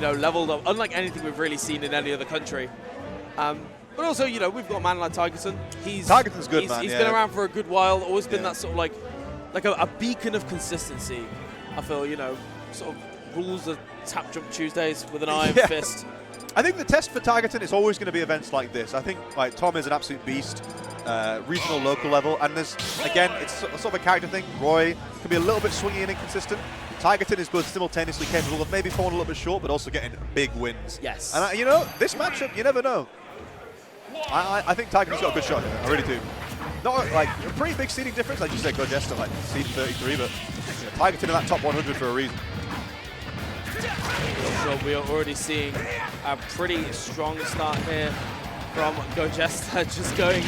you know, leveled up, unlike anything we've really seen in any other country. But also, you know, we've got a man like Tigerton. Tigerton's good, man. He's been around for a good while, always been that sort of like a beacon of consistency. I feel, you know, sort of rules the Tap Jump Tuesdays with an iron fist. I think the test for Tigerton is always going to be events like this. I think like Tom is an absolute beast, regional, local level, and there's, again, it's sort of a character thing. Roy can be a little bit swingy and inconsistent. Tigerton is both simultaneously capable of maybe falling a little bit short, but also getting big wins. Yes. And you know, this matchup, you never know. I think Tigerton's got a good shot here. I really do. Not like a pretty big seeding difference. Like you said, Gogesta like seed 33, but you know, Tigerton in that top 100 for a reason. So we are already seeing a pretty strong start here from Gogesta, just going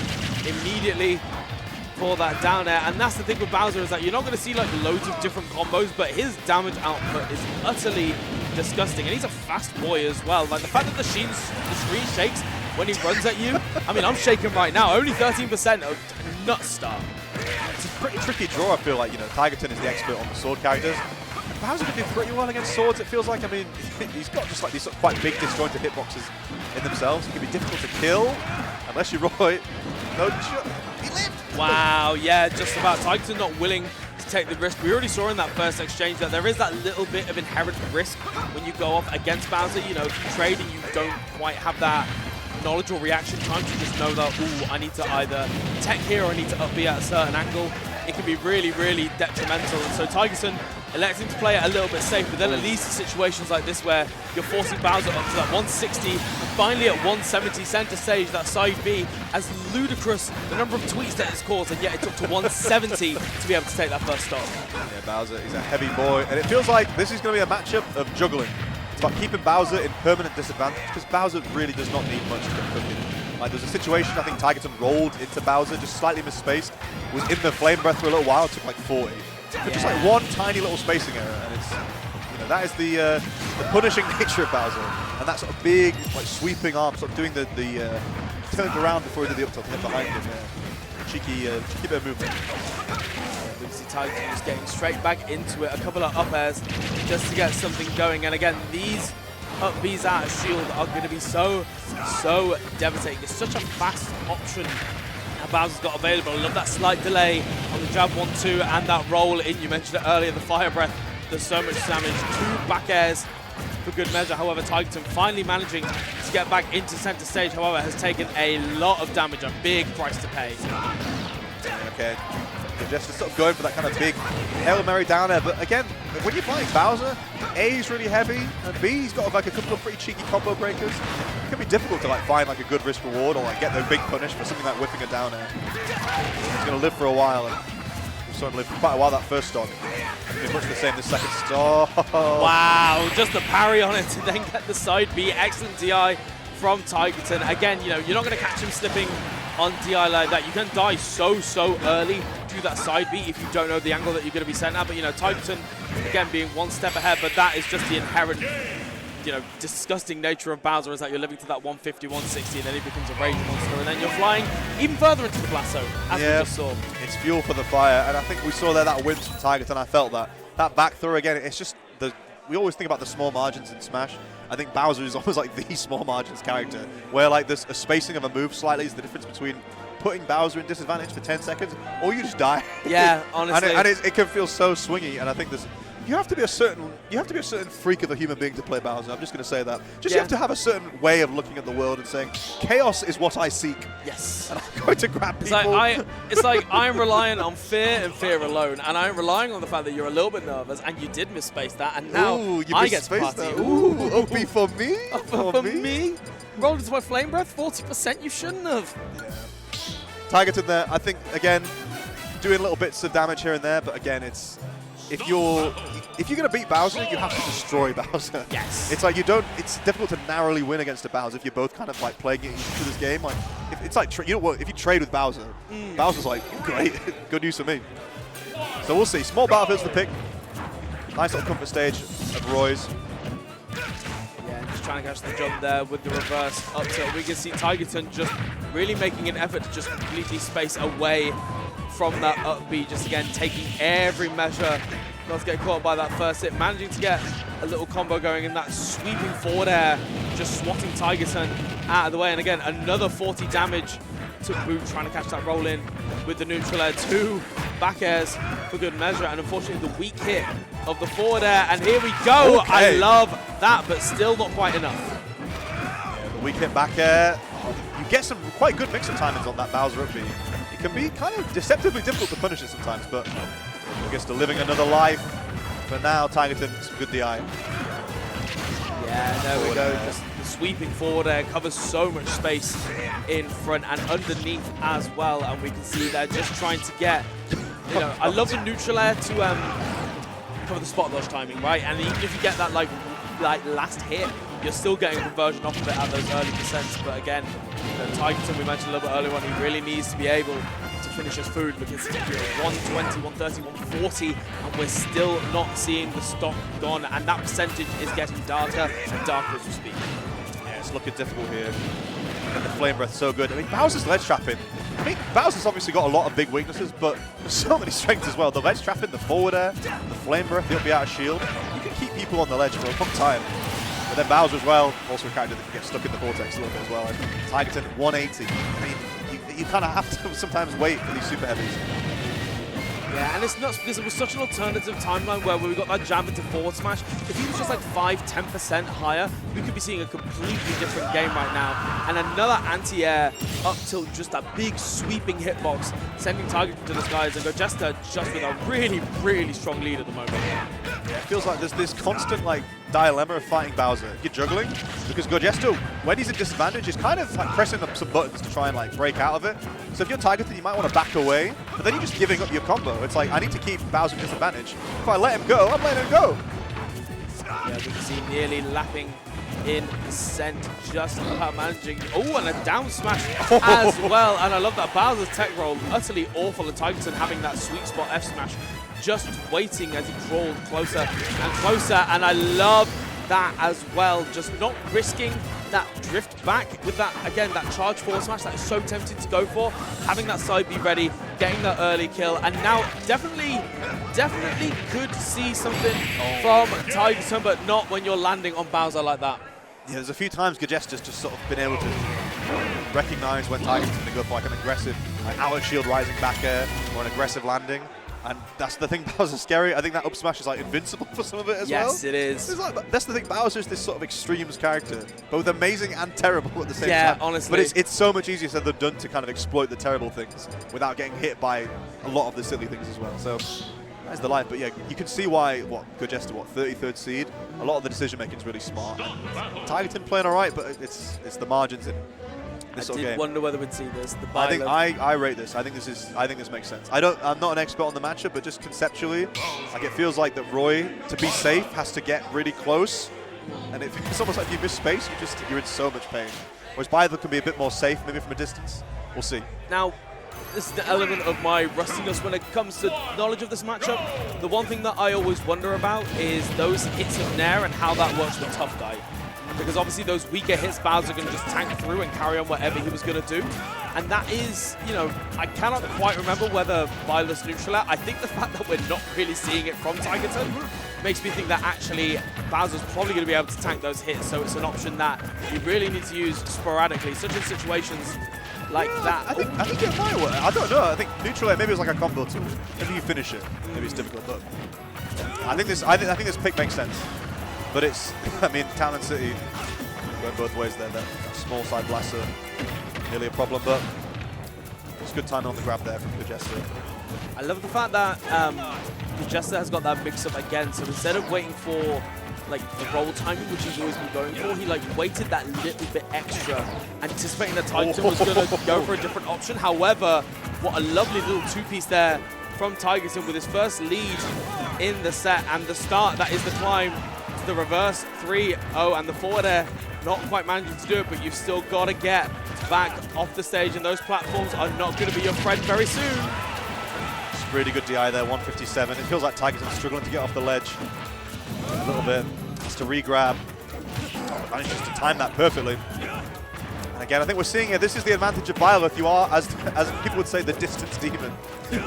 immediately for that down air. And that's the thing with Bowser, is that you're not going to see like loads of different combos, but his damage output is utterly disgusting. And he's a fast boy as well. Like the fact that the screen shakes when he runs at you. I mean, I'm shaking right now. Only 13% of nut start. It's a pretty tricky draw, I feel like. You know, Tigerton is the expert on the sword characters. Bowser can do pretty well against swords, it feels like. I mean, he's got just like these sort of quite big disjointed hitboxes in themselves. He can be difficult to kill, unless you're Roy. No, he lived! Wow, yeah, just about. Tigerton not willing to take the risk. We already saw in that first exchange that there is that little bit of inherent risk when you go off against Bowser. You know, if you trade and you don't quite have that knowledge or reaction time to just know that, ooh, I need to either tech here or I need to up B at a certain angle, it can be really, really detrimental. And so Tigerton electing to play it a little bit safe, but then at least in situations like this where you're forcing Bowser up to that 160, and finally at 170 center stage, that side B, as ludicrous the number of tweets that it's caused, and yet it took to 170 to be able to take that first stop. Yeah, Bowser is a heavy boy, and it feels like this is going to be a matchup of juggling. It's about keeping Bowser in permanent disadvantage, because Bowser really does not need much to get cooking. Like, there's a situation, I think Tigerton rolled into Bowser, just slightly misspaced, was in the Flame Breath for a little while, took like 40. But just like one tiny little spacing error, and it's, you know, that is the punishing nature of Bowser, and that sort of big, like sweeping arm, sort of doing the turned around before he did the up tilt hit behind him. Yeah. Cheeky bit of movement. We see Tigerton just getting straight back into it, a couple of up airs just to get something going, and again, these up Bs out of shield are going to be so devastating. It's such a fast option Bowser's got available. I love that slight delay on the jab 1-2 and that roll in. You mentioned it earlier, the fire breath does so much damage. 2 back airs for good measure. However, Tigerton finally managing to get back into center stage, however, has taken a lot of damage, a big price to pay. Okay, just sort of going for that kind of big Hail Mary down there, but again, when you're playing Bowser, A is really heavy, and B, he's got like a couple of pretty cheeky combo breakers. It can be difficult to like find like a good risk reward or like get the big punish for something like whipping a down air. He's going to live for a while, and we saw him live for quite a while that first stock. It's much the same this second stock. Wow, just the parry on it to then get the side B. Excellent DI from Tigerton. Again, you know, you're not going to catch him slipping on DI like that. You can die so early to that side B if you don't know the angle that you're going to be sent at. But, you know, Tigerton, again, being one step ahead, but that is just the inherent, you know, disgusting nature of Bowser, is that you're living to that 150, 160, and then he becomes a rage monster, and then you're flying even further into the blast zone, as we just saw. It's fuel for the fire, and I think we saw there that wins from Tigerton. I felt that. That back throw again, it's just, we always think about the small margins in Smash. I think Bowser is almost like the small margins character, where like there's a spacing of a move slightly is the difference between putting Bowser in disadvantage for 10 seconds, or you just die. Yeah, honestly. and it can feel so swingy, and I think there's, you have to be a certain freak of a human being to play Bowser. I'm just going to say that. Just you have to have a certain way of looking at the world and saying, chaos is what I seek. Yes. And I'm going to grab people. It's like I'm relying on fear and fear alone, and I'm relying on the fact that you're a little bit nervous and you did misspace that, and now I get to party. Ooh, OP for me? For me? Rolled into my Flame Breath, 40%, you shouldn't have. Yeah. Tigerton there, I think, again, doing little bits of damage here and there, but again, it's, if you're going to beat Bowser, you have to destroy Bowser. Yes. It's like it's difficult to narrowly win against a Bowser if you're both kind of like playing it through this game. Like, it's like, you know what, if you trade with Bowser, Bowser's like, great, good news for me. So we'll see. Small battlefields to pick. Nice little comfort stage of Roy's. Yeah, just trying to catch the jump there with the reverse up tilt. We can see Tigerton just really making an effort to just completely space away from that up B, just again taking every measure not to get caught by that first hit, managing to get a little combo going in, that sweeping forward air, just swatting Tigerton out of the way. And again, another 40 damage to boot, trying to catch that roll in with the neutral air. 2 back airs for good measure, and unfortunately the weak hit of the forward air. And here we go. Okay. I love that, but still not quite enough. Yeah, the weak hit back air. You get some quite good mix of timings on that Bowser up B. It can be kind of deceptively difficult to punish it sometimes, but Gogesta living another life. For now, Tigerton, some good DI. Yeah, there we go. Just the sweeping forward air covers so much space in front and underneath as well, and we can see they're just trying to get, you know, I love the neutral air to cover the spot dodge timing, right? And even if you get that like last hit, you're still getting conversion off of it at those early percents. But again, you know, Tigerton, we mentioned a little bit earlier on, he really needs to be able to finish his food, because you know, 120, 130, 140, and we're still not seeing the stock gone, and that percentage is getting darker and darker as we speak. Yeah, it's looking difficult here. And the Flame Breath so good. I mean, Bowser's ledge trapping. I mean, Bowser's obviously got a lot of big weaknesses, but there's so many strengths as well. The ledge trapping, the forward air, the Flame Breath, the up B out of shield. You can keep people on the ledge for a long time. But then Bowser as well, also a character that can get stuck in the vortex a little bit as well. Tigerton, 180. I mean, you kind of have to sometimes wait for these super heavies. Yeah, and it's nuts because it was such an alternative timeline where we got that jab into forward smash. If he was just like 5–10% higher, we could be seeing a completely different game right now. And another anti-air up till just that big sweeping hitbox, sending Tigerton to the skies, and Gogesta just with a really, really strong lead at the moment. Yeah, it feels like there's this constant like dilemma of fighting Bowser. You're juggling, because Gogesta, when he's at disadvantage, is kind of like pressing up some buttons to try and like break out of it. So if you're Tigerton, you might want to back away, but then you're just giving up your combo. It's like, I need to keep Bowser at disadvantage. If I let him go, I'm letting him go. Yeah, we can see nearly lapping in percent, just about managing. Oh, and a down smash as well. And I love that Bowser's tech roll, utterly awful, and Tigerton having that sweet spot F smash, just waiting as he crawled closer and closer. And I love that as well, just not risking that drift back with that, again, that charge forward smash that is so tempting to go for, having that side be ready, getting that early kill, and now definitely could see something from Tigerton, but not when you're landing on Bowser like that. Yeah, there's a few times Gogesta's just sort of been able to recognize when Tigerton's going to go for like an aggressive, like out of shield rising back air or an aggressive landing. And that's the thing, Bowser's scary. I think that up smash is like invincible for some of it as well. Yes, it is. It's like, that's the thing, Bowser's this sort of extremes character, both amazing and terrible at the same time. Yeah, honestly. But it's so much easier said than done to kind of exploit the terrible things without getting hit by a lot of the silly things as well. So that's the life. But yeah, you can see why, Gogesta, 33rd seed? A lot of the decision making is really smart. Tigerton playing all right, but it's the margins in this sort of game. I did wonder whether we'd see this. The I think Byleth. I rate this. I think this makes sense. I'm not an expert on the matchup, but just conceptually, like it feels like that Roy, to be safe, has to get really close, and it's almost like if you miss space, you're in so much pain. Whereas Byleth can be a bit more safe, maybe from a distance. We'll see. Now, this is the element of my rustiness when it comes to knowledge of this matchup. The one thing that I always wonder about is those hits of Nair and how that works with Tough Guy. Because obviously those weaker hits, Bowser can just tank through and carry on whatever he was going to do. And that is, you know, I cannot quite remember whether Byleth's neutral air. I think the fact that we're not really seeing it from Tigerton makes me think that actually Bowser's probably going to be able to tank those hits. So it's an option that you really need to use sporadically, such in situations like that. I think it might work. I don't know. I think neutral air, maybe it's like a combo tool. Maybe you finish it. Maybe it's difficult, but I think this pick makes sense. But it's, I mean, Town and City going both ways there. That small side blaster, nearly a problem, but it's good timing on the grab there from Gogesta. I love the fact that Gogesta has got that mix-up again. So instead of waiting for like the roll timing, which he's always been going for, he like waited that little bit extra, anticipating that Tigerton was going to go for a different option. However, what a lovely little two-piece there from Tigerton with his first lead in the set, and the start, that is the climb. The reverse 3-0 and the forward air not quite managing to do it, but you've still got to get back off the stage, and those platforms are not going to be your friend very soon. It's really good DI there, 157. It feels like Tigerton's struggling to get off the ledge a little bit. Has to re-grab. Manages to time that perfectly. And Again, I think we're seeing here, this is the advantage of Byleth. You are, as people would say, the distance demon,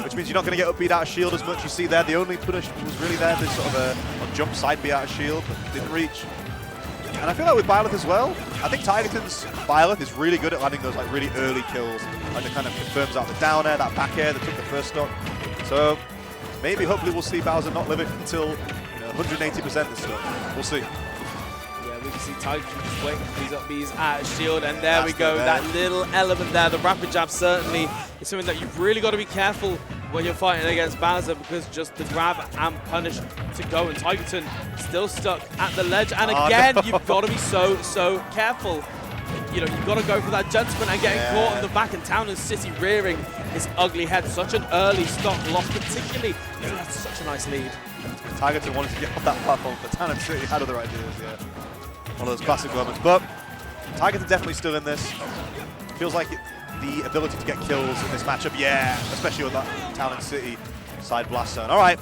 which means you're not going to get upbeat out of shield as much. You see there, the only punish was really there, this sort of a jump side B out of shield, but didn't reach. And I feel like with Byleth as well, I think Tigerton's Byleth is really good at landing those like really early kills. Like it kind of confirms out the down air, that back air that took the first stock. So maybe, hopefully we'll see Bowser not living until 180% this stuff. We'll see. We can see Tigerton just waiting for these up Bs out of shield, and there we go. That little element there, the rapid jab certainly is something that you've really got to be careful when you're fighting against Bowser, because just the grab and punish to go, and Tigerton still stuck at the ledge. And again, you've got to be so careful. You know, you've got to go for that judgment and getting caught in the back, and Town and City rearing his ugly head. Such an early stock loss, particularly because he had such a nice lead. Tigerton wanted to get off that platform, but Town and City had other ideas, yeah. One of those classic moments, but Tigerton definitely still in this. Feels like the ability to get kills in this matchup, especially with that Town and City side blast zone. All right,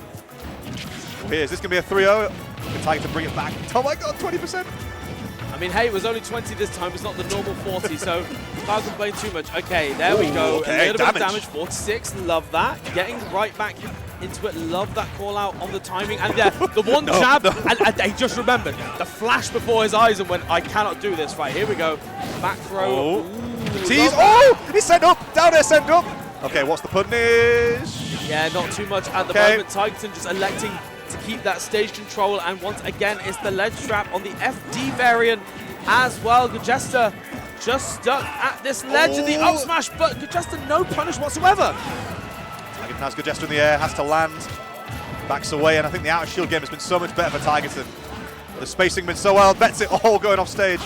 is this going to be a 3-0? Can Tigerton bring it back? Oh my god, 20%! I mean, hey, it was only 20 this time. It's not the normal 40, so can't complain too much. Okay, there we go. Okay, a little bit of damage, 46. Love that. Getting right back into it. Love that call out on the timing. And the one jab, and he just remembered the flash before his eyes and went, I cannot do this. Right, here we go. Back throw. Tease. Oh, he's sent up. Down there, sent up. Okay, what's the punish? Yeah, not too much at the moment. Tigerton just electing to keep that stage control, and once again it's the ledge trap on the FD variant as well. Gogesta just stuck at this ledge of the up smash, but Gogesta no punish whatsoever. Tigerton has Gogesta in the air, has to land, backs away, and I think the out of shield game has been so much better for Tigerton. The spacing been so well, bets it all going off stage.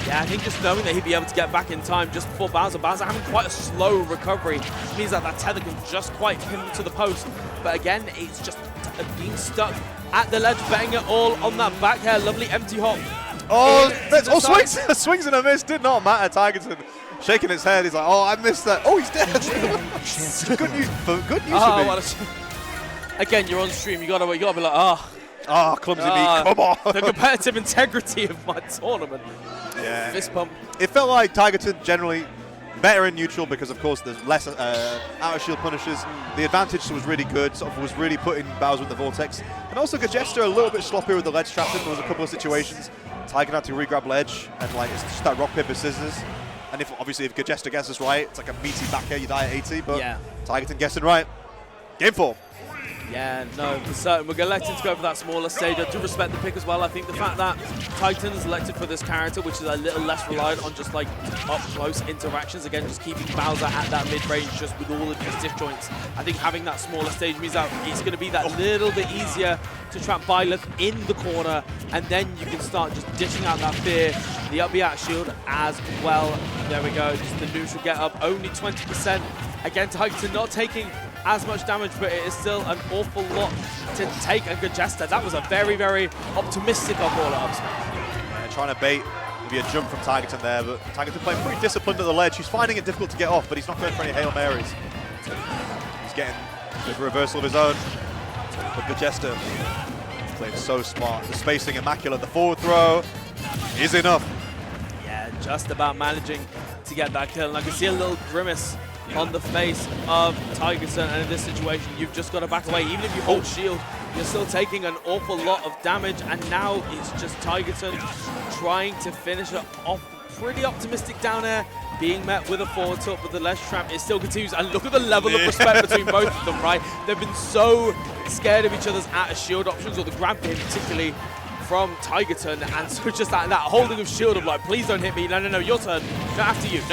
Yeah, I think just knowing that he'd be able to get back in time just before Bowser having quite a slow recovery means that tether can just quite pin him to the post. But again, it's just being stuck at the ledge, betting it all on that back air. Lovely empty hop. Swings and a miss, did not matter. Tigerton shaking his head, he's like, oh, I missed that. Oh, he's dead. Good news for me. Again, you're on stream, you gotta be like, clumsy me, come on. The competitive integrity of my tournament. Yeah. Fist pump. It felt like Tigerton generally better in neutral because, of course, there's less out of shield punishes. The advantage was really good, sort of was really putting Bowser with the vortex. And also Gogesta a little bit sloppier with the ledge trapping. There was a couple of situations. Tigerton had to re-grab ledge, and like it's just that rock, paper, scissors. And obviously if Gogesta gets this right, it's like a meaty back air, you die at 80, but Tigerton guessing right. Game 4. Yeah, no, for certain. We're electing to go for that smaller stage. I do respect the pick as well. I think the fact that Tigerton is elected for this character, which is a little less reliant on just like up-close interactions, again, just keeping Bowser at that mid-range just with all of his disjoints. I think having that smaller stage means that it's going to be that little bit easier to trap Byleth in the corner, and then you can start just dishing out that fear, the up B out shield as well. There we go, just the neutral get up, only 20%. Again, Tigerton not taking as much damage, but it is still an awful lot to take. And Gogesta, that was a very, very optimistic up all up smash. Yeah, trying to bait maybe a jump from Tigerton there, but Tigerton playing pretty disciplined at the ledge. He's finding it difficult to get off, but he's not going for any Hail Marys. He's getting a reversal of his own. But Gogesta playing so smart. The spacing immaculate. The forward throw is enough. Yeah, just about managing to get that kill. And I can see a little grimace on the face of Tigerton, and in this situation you've just got to back away. Even if you hold shield, you're still taking an awful lot of damage, and now it's just Tigerton trying to finish it off. Pretty optimistic down air, being met with a forward tilt, but the ledge trap, it still continues. And look at the level of respect between both of them, right? They've been so scared of each other's out of shield options, or the grab game particularly from Tigerton, and so just that holding of shield of like, please don't hit me, no, your turn, no, after you,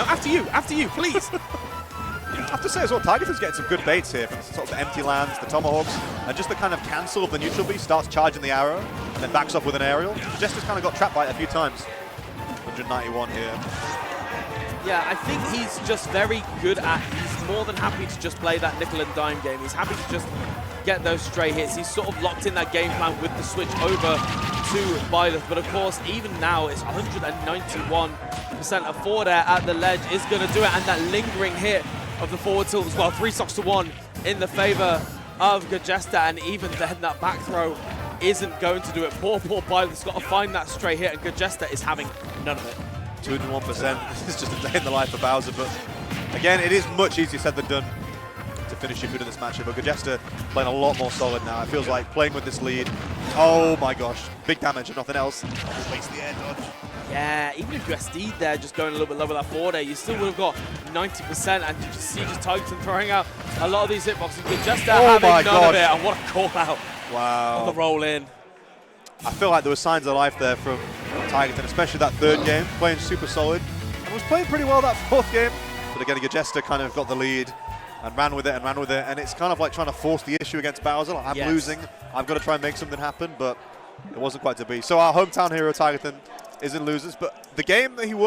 please. I have to say as well, Tigerton's getting some good baits here from sort of the empty lands, the tomahawks, and just the kind of cancel of the neutral beast, starts charging the arrow, and then backs up with an aerial. Gogesta's kind of got trapped by it a few times. 191 here. Yeah, I think he's just very good at, he's more than happy to just play that nickel and dime game. He's happy to just get those stray hits. He's sort of locked in that game plan with the switch over to Byleth, but of course, even now, it's 191% of forward air at the ledge is going to do it, and that lingering hit of the forward tilt as well. 3 stocks to 1 in the favor of Gogesta, and even then that back throw isn't going to do it. Poor Byleth's got to find that stray hit, and Gogesta is having none of it. 201%. This is just a day in the life of Bowser, but again, it is much easier said than done to finish your food in this matchup. But Gogesta playing a lot more solid now. It feels like playing with this lead. Oh my gosh, big damage and nothing else. Just makes the air dodge. Yeah, even if you SD there, just going a little bit lower that forward air, you still would have got 90%, and you just see Tigerton throwing out a lot of these hitboxes. Gogesta having none of it, and what a call out wow. on the roll in. I feel like there were signs of life there from Tigerton, especially that third game, playing super solid. And was playing pretty well that fourth game. But again, Gogesta kind of got the lead and ran with it and ran with it. And it's kind of like trying to force the issue against Bowser. Like, I'm losing. I've got to try and make something happen, but it wasn't quite to be. So our hometown hero, Tigerton, is in losers. But the game that he won,